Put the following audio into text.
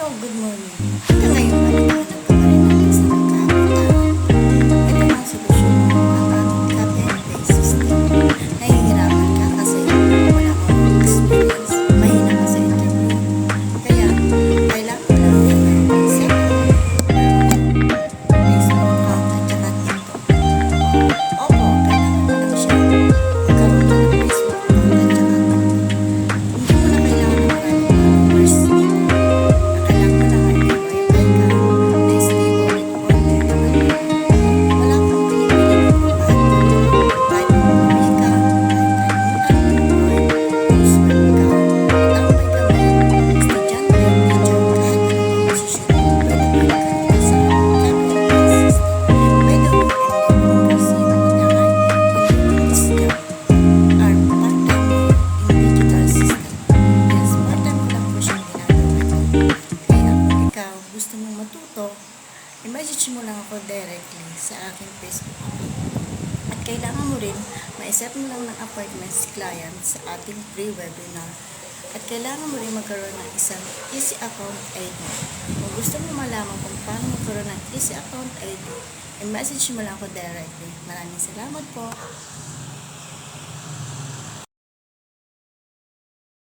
Hello, good morning. Hanggang ngayon, naghahanap ka pa rin ng isang kakitaan. Ito na ang solusyon mo, ang aming cut and paste system. Nahihirapan ka kasi wala kang experience. Mahina ka sa interview. Kaya, kailangan mo lang din ng set Facebook account at saka TikTok. Opo, kailangan mo lang siya. Magkaroon ka ng Facebook account at saka TikTok. Hindi mo na kailangan ng maraming followers dito. Gusto mong matuto, i-message mo lang ako directly sa aking Facebook account. At kailangan mo rin, ma-set mo lang ng appointment si client sa ating free webinar. At kailangan mo rin magkaroon ng isang easy account ID. Kung gusto mo malaman kung paano magkaroon ng easy account ID, i-message mo lang ako directly. Maraming salamat po.